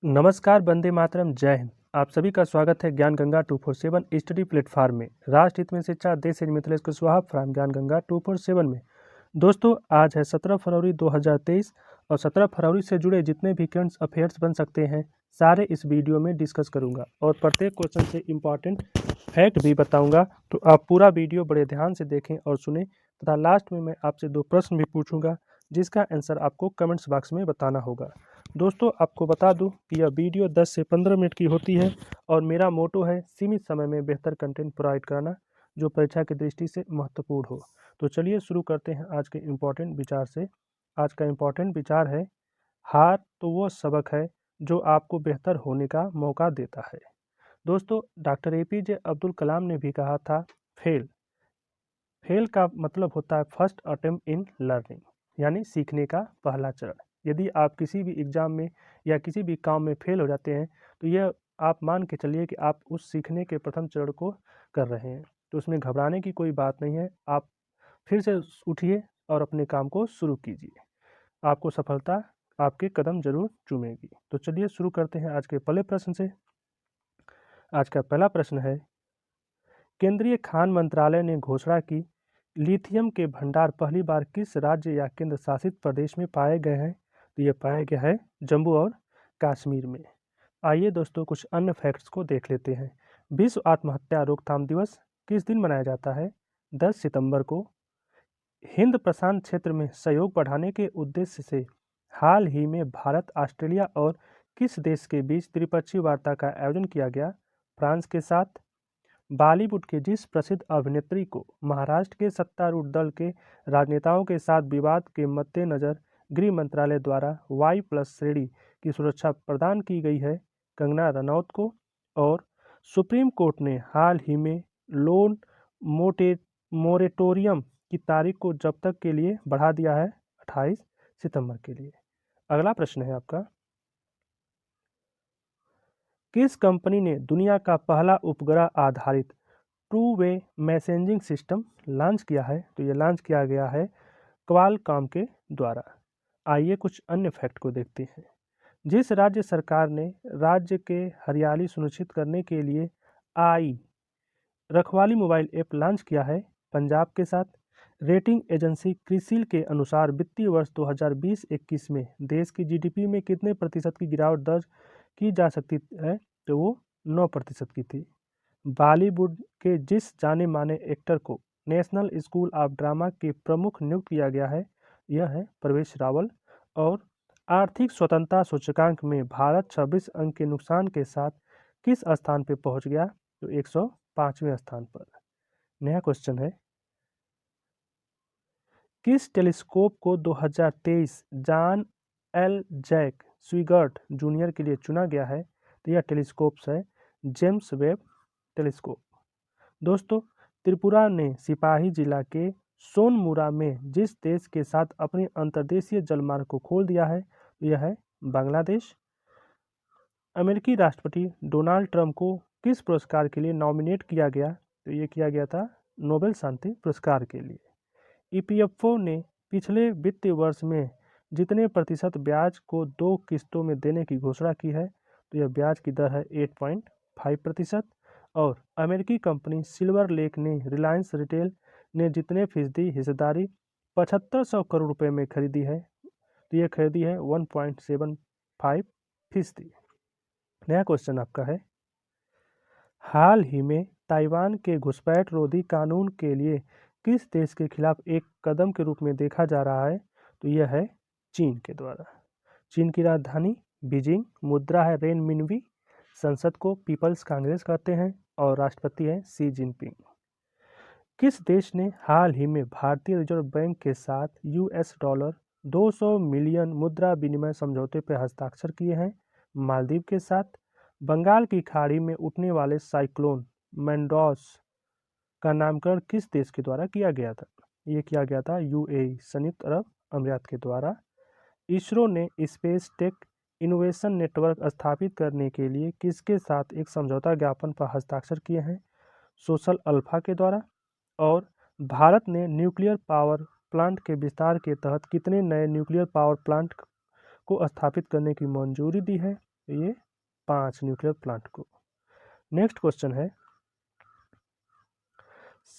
नमस्कार, वंदे मातरम, जय हिंद। आप सभी का स्वागत है ज्ञान गंगा 247 स्टडी प्लेटफॉर्म में। राष्ट्र हित में शिक्षा, देश से मिथिलेश कुशवाहा फ्रॉम ज्ञान गंगा 247 में। दोस्तों, आज है 17 फरवरी 2023 और 17 फरवरी से जुड़े जितने भी करंट अफेयर्स बन सकते हैं सारे इस वीडियो में डिस्कस करूंगा और प्रत्येक क्वेश्चन से इम्पॉर्टेंट फैक्ट भी बताऊंगा। तो आप पूरा वीडियो बड़े ध्यान से देखें और सुने तथा लास्ट में मैं आपसे 2 प्रश्न भी पूछूंगा जिसका आंसर आपको कमेंट्स बॉक्स में बताना होगा। दोस्तों, आपको बता दूं कि यह वीडियो 10 से 15 मिनट की होती है और मेरा मोटो है सीमित समय में बेहतर कंटेंट प्रोवाइड कराना जो परीक्षा की दृष्टि से महत्वपूर्ण हो। तो चलिए शुरू करते हैं आज के इम्पोर्टेंट विचार से। आज का इम्पोर्टेंट विचार है, हार तो वो सबक है जो आपको बेहतर होने का मौका देता है। दोस्तों, डॉक्टर एपीजे अब्दुल कलाम ने भी कहा था, फेल फेल का मतलब होता है फर्स्ट अटेम्प्ट इन लर्निंग, यानी सीखने का पहला चरण। यदि आप किसी भी एग्ज़ाम में या किसी भी काम में फेल हो जाते हैं तो यह आप मान के चलिए कि आप उस सीखने के प्रथम चरण को कर रहे हैं। तो उसमें घबराने की कोई बात नहीं है। आप फिर से उठिए और अपने काम को शुरू कीजिए। आपको सफलता आपके कदम जरूर चूमेगी। तो चलिए शुरू करते हैं आज के पहले प्रश्न से। आज का पहला प्रश्न है, केंद्रीय खान मंत्रालय ने घोषणा की, लिथियम के भंडार पहली बार किस राज्य या केंद्र शासित प्रदेश में पाए गए हैं? तो ये पाया गया है जम्मू और कश्मीर में। आइए दोस्तों, कुछ अन्य फैक्ट्स को देख लेते हैं। विश्व आत्महत्या रोकथाम दिवस किस दिन मनाया जाता है? 10 सितंबर को। हिंद प्रशांत क्षेत्र में सहयोग बढ़ाने के उद्देश्य से हाल ही में भारत, ऑस्ट्रेलिया और किस देश के बीच त्रिपक्षीय वार्ता का आयोजन किया गया? फ्रांस के साथ। बॉलीवुड के जिस प्रसिद्ध अभिनेत्री को महाराष्ट्र के सत्तारूढ़ दल के राजनेताओं के साथ विवाद के मद्देनजर गृह मंत्रालय द्वारा Y+ श्रेणी की सुरक्षा प्रदान की गई है? कंगना रनौत को। और सुप्रीम कोर्ट ने हाल ही में लोन मोरेटोरियम की तारीख को जब तक के लिए बढ़ा दिया है? 28 सितंबर के लिए। अगला प्रश्न है आपका, किस कंपनी ने दुनिया का पहला उपग्रह आधारित two way messaging system launch किया है? तो ये लॉन्च किया गया है क्वालकॉम के द्वारा। आइए कुछ अन्य फैक्ट को देखते हैं। जिस राज्य सरकार ने राज्य के हरियाली सुनिश्चित करने के लिए आई रखवाली मोबाइल ऐप लॉन्च किया है? पंजाब के साथ। रेटिंग एजेंसी क्रिसिल के अनुसार वित्तीय वर्ष 2020-21 में देश की जीडीपी में कितने प्रतिशत की गिरावट दर्ज की जा सकती है? तो वो 9% की थी। बॉलीवुड के जिस जाने माने एक्टर को नेशनल स्कूल ऑफ ड्रामा के प्रमुख नियुक्त किया गया है? यह है प्रवेश रावल। और आर्थिक स्वतंत्रता सूचकांक में भारत 26 अंक के नुकसान के साथ किस स्थान पर पहुंच गया? तो 105वें स्थान पर। नया क्वेश्चन है, किस टेलीस्कोप को 2023 जॉन एल जैक स्विगर्ट जूनियर के लिए चुना गया है? तो यह टेलीस्कोप्स है जेम्स वेब टेलीस्कोप। दोस्तों, त्रिपुरा ने सिपाही जिला के सोनमुरा में जिस देश के साथ अपनी अंतर्देशीय जलमार्ग को खोल दिया है, यह है बांग्लादेश। अमेरिकी राष्ट्रपति डोनाल्ड ट्रंप को किस पुरस्कार के लिए नॉमिनेट किया गया? तो ये किया गया था नोबेल शांति पुरस्कार के लिए। ईपीएफओ ने पिछले वित्तीय वर्ष में जितने प्रतिशत ब्याज को 2 किस्तों में देने की घोषणा की है? तो यह ब्याज की दर है 8.5%। और अमेरिकी कंपनी सिल्वर लेक ने रिलायंस रिटेल ने जितने फीसदी हिस्सेदारी 7500 करोड़ रुपए में खरीदी है? तो यह खरीदी है 1.75%। नया क्वेश्चन आपका है, हाल ही में ताइवान के घुसपैठ रोधी कानून के लिए किस देश के खिलाफ एक कदम के रूप में देखा जा रहा है? तो यह है चीन के द्वारा। चीन की राजधानी बीजिंग, मुद्रा है रेन मिनवी, संसद को पीपल्स कांग्रेस कहते हैं और राष्ट्रपति है शी जिनपिंग। किस देश ने हाल ही में भारतीय रिजर्व बैंक के साथ $200 मिलियन मुद्रा विनिमय समझौते पर हस्ताक्षर किए हैं? मालदीव के साथ। बंगाल की खाड़ी में उठने वाले साइक्लोन मैंडोस का नामकरण किस देश के द्वारा किया गया था? ये किया गया था यूएई, संयुक्त अरब अमीरात के द्वारा। इसरो ने स्पेस टेक इनोवेशन नेटवर्क स्थापित करने के लिए किसके साथ एक समझौता ज्ञापन पर हस्ताक्षर किए हैं? सोशल अल्फा के द्वारा। और भारत ने न्यूक्लियर पावर प्लांट के विस्तार के तहत कितने नए न्यूक्लियर पावर प्लांट को स्थापित करने की मंजूरी दी है? तो ये 5 न्यूक्लियर प्लांट को। नेक्स्ट क्वेश्चन है,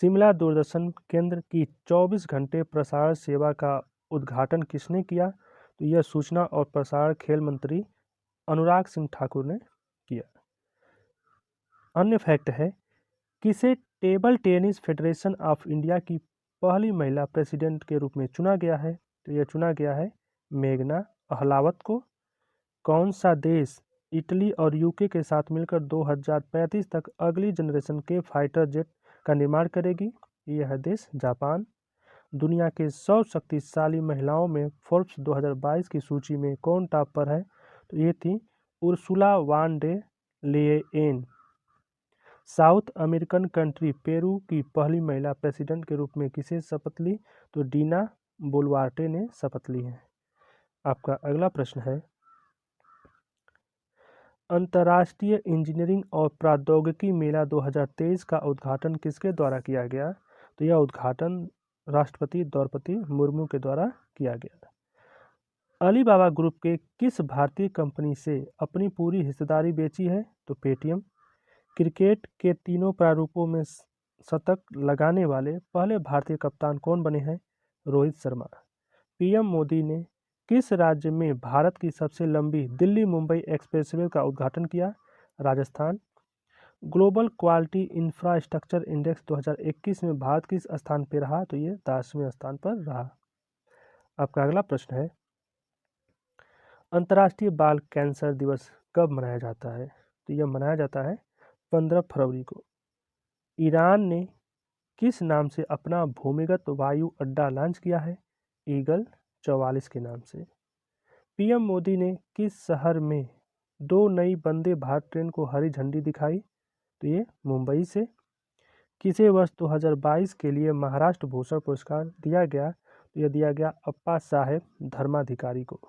शिमला दूरदर्शन केंद्र की 24 घंटे प्रसारण सेवा का उद्घाटन किसने किया? तो यह सूचना और प्रसारण खेल मंत्री अनुराग सिंह ठाकुर ने किया। अन्य फैक्ट है, किसे table tennis federation of India की पहली महिला प्रेसिडेंट के रूप में चुना गया है? तो यह चुना गया है मेघना अहलावत को। कौन सा देश इटली और यूके के साथ मिलकर 2035 तक अगली जनरेशन के फाइटर जेट का निर्माण करेगी? यह है देश जापान। दुनिया के 100 शक्तिशाली महिलाओं में फोर्ब्स 2022 की सूची में कौन टॉप पर है? तो ये थी Ursula one day लेयेन। South American country Peru की पहली महिला प्रेसिडेंट के रूप में किसे शपथ ली? तो डीना बोलवार्टे ने शपथ ली है। आपका अगला प्रश्न है, अंतर्राष्ट्रीय इंजीनियरिंग और प्रौद्योगिकी मेला 2023 का उद्घाटन किसके द्वारा किया गया? तो यह उद्घाटन राष्ट्रपति द्रौपदी मुर्मू के द्वारा किया गया। अलीबाबा ग्रुप के किस भारतीय कंपनी से अपनी पूरी हिस्सेदारी बेची है? तो पेटीएम। क्रिकेट के तीनों प्रारूपों में शतक लगाने वाले पहले भारतीय कप्तान कौन बने हैं? रोहित शर्मा। पीएम मोदी ने किस राज्य में भारत की सबसे लंबी दिल्ली मुंबई एक्सप्रेसवे का उद्घाटन किया? Rajasthan. Global quality infrastructure index 2021 में भारत किस स्थान पर रहा? तो ये 10वें स्थान पर रहा। आपका अगला प्रश्न है, अंतर्राष्ट्रीय बाल कैंसर दिवस कब मनाया जाता है? तो यह मनाया जाता है 15 फरवरी को। ईरान ने किस नाम से अपना भूमिगत वायु अड्डा लॉन्च किया है? ईगल 44 के नाम से। पीएम मोदी ने किस शहर में 2 नई वंदे भारत ट्रेन को हरी झंडी दिखाई? तो ये मुंबई से। किसे वर्ष 2022 के लिए महाराष्ट्र भूषण पुरस्कार दिया गया? तो यह दिया गया अप्पा साहेब धर्माधिकारी को।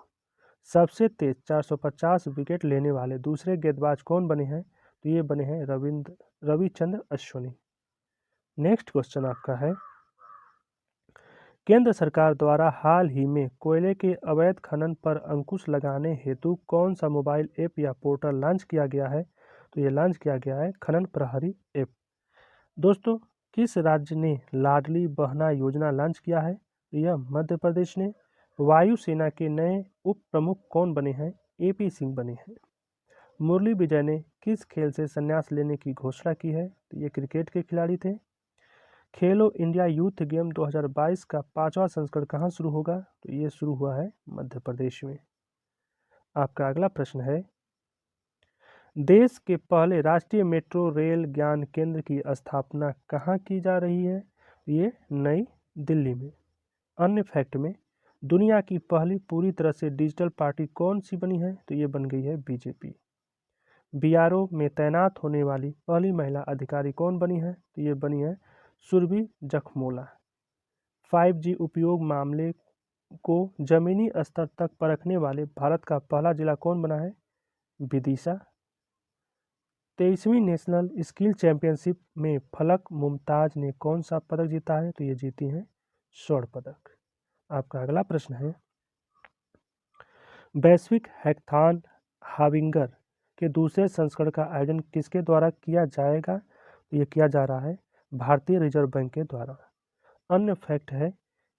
सबसे तेज 450 विकेट लेने वाले दूसरे गेंदबाज कौन बने हैं? तो ये बने हैं रविचंद्र अश्विनी। नेक्स्ट क्वेश्चन आपका है, केंद्र सरकार द्वारा हाल ही में कोयले के अवैध खनन पर अंकुश लगाने हेतु कौन सा मोबाइल ऐप या पोर्टल लॉन्च किया गया है? तो ये लॉन्च किया गया है खनन प्रहरी ऐप। दोस्तों, किस राज्य ने लाडली बहना योजना लॉन्च किया है? तो यह मध्य प्रदेश ने। वायुसेना के नए उप प्रमुख कौन बने हैं? एपी सिंह बने हैं। मुरली विजय ने किस खेल से संन्यास लेने की घोषणा की है? तो ये क्रिकेट के खिलाड़ी थे। खेलो इंडिया यूथ गेम 2022 का 5वां संस्करण कहाँ शुरू होगा? तो ये शुरू हुआ है मध्य प्रदेश में। आपका अगला प्रश्न है, देश के पहले राष्ट्रीय मेट्रो रेल ज्ञान केंद्र की स्थापना कहाँ की जा रही है? ये नई दिल्ली में। अन्य फैक्ट में, दुनिया की पहली पूरी तरह से डिजिटल पार्टी कौन सी बनी है? तो ये बन गई है बीजेपी। बीआरओ में तैनात होने वाली पहली महिला अधिकारी कौन बनी है? तो ये बनी है सुरभि जखमोला। 5G उपयोग मामले को जमीनी स्तर तक परखने वाले भारत का पहला जिला कौन बना है? विदिशा। 23वीं नेशनल स्किल चैंपियनशिप में फलक मुमताज ने कौन सा पदक जीता है? तो ये जीती हैं स्वर्ण पदक। आपका अगला प्रश्न है, वैश्विक हैकाथॉन हाविंगर के दूसरे संस्करण का आयोजन किसके द्वारा किया जाएगा? तो ये किया जा रहा है भारतीय रिजर्व बैंक के द्वारा। अन्य फैक्ट है,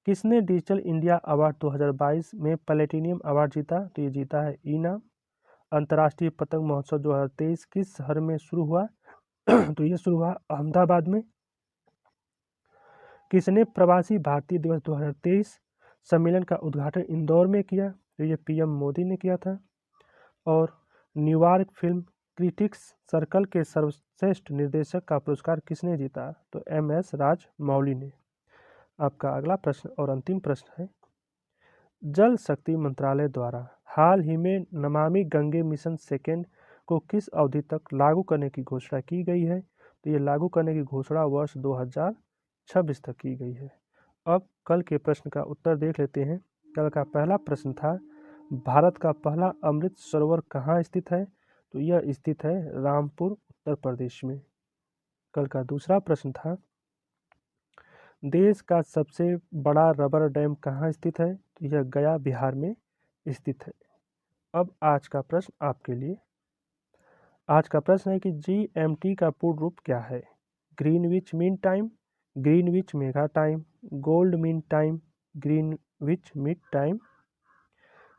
किसने डिजिटल इंडिया अवार्ड 2022 में प्लेटिनियम अवार्ड जीता? तो ये जीता है इनाम। अंतर्राष्ट्रीय पतंग महोत्सव 2023 किस शहर में शुरू हुआ? तो ये शुरू हुआ अहमदाबाद में। किसने प्रवासी भारतीय दिवस 2023 सम्मेलन का उद्घाटन इंदौर में किया? तो ये पीएम मोदी ने किया था। और न्यूयॉर्क फिल्म क्रिटिक्स सर्कल के सर्वश्रेष्ठ निर्देशक का पुरस्कार किसने जीता? तो एमएस राजमौली ने। आपका अगला प्रश्न और अंतिम प्रश्न है, जल शक्ति मंत्रालय द्वारा हाल ही में नमामि गंगे मिशन सेकेंड को किस अवधि तक लागू करने की घोषणा की गई है? तो ये लागू करने की घोषणा वर्ष 2026 तक की गई है। अब कल के प्रश्न का उत्तर देख लेते हैं। कल का पहला प्रश्न था, भारत का पहला अमृत सरोवर कहाँ स्थित है? तो यह स्थित है रामपुर उत्तर प्रदेश में। कल का दूसरा प्रश्न था, देश का सबसे बड़ा रबर डैम कहाँ स्थित है? तो यह गया बिहार में स्थित है। अब आज का प्रश्न आपके लिए, आज का प्रश्न है कि GMT का पूर्ण रूप क्या है? Greenwich mean time, Greenwich mega time, gold mean time, Greenwich mid time.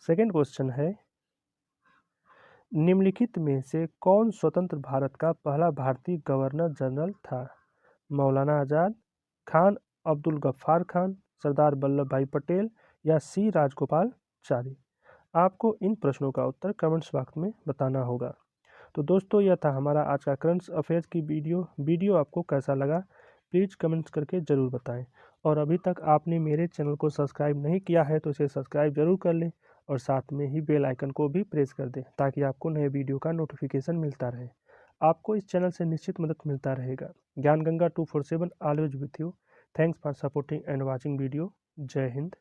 Second question है, निम्नलिखित में से कौन स्वतंत्र भारत का पहला भारतीय गवर्नर जनरल था? मौलाना आजाद, खान अब्दुल गफ्फार खान, सरदार वल्लभ भाई पटेल या सी राजगोपालचारी। आपको इन प्रश्नों का उत्तर कमेंट्स बॉक्स में बताना होगा। तो दोस्तों, यह था हमारा आज का करंट अफेयर्स की वीडियो आपको कैसा लगा प्लीज़ कमेंट्स करके ज़रूर बताएं। और अभी तक आपने मेरे चैनल को सब्सक्राइब नहीं किया है तो इसे सब्सक्राइब जरूर कर लें और साथ में ही बेल आइकन को भी प्रेस कर दें ताकि आपको नए वीडियो का नोटिफिकेशन मिलता रहे। आपको इस चैनल से निश्चित मदद मिलता रहेगा। ज्ञान Ganga 247 always with you. Thanks for supporting and watching video. जय हिंद।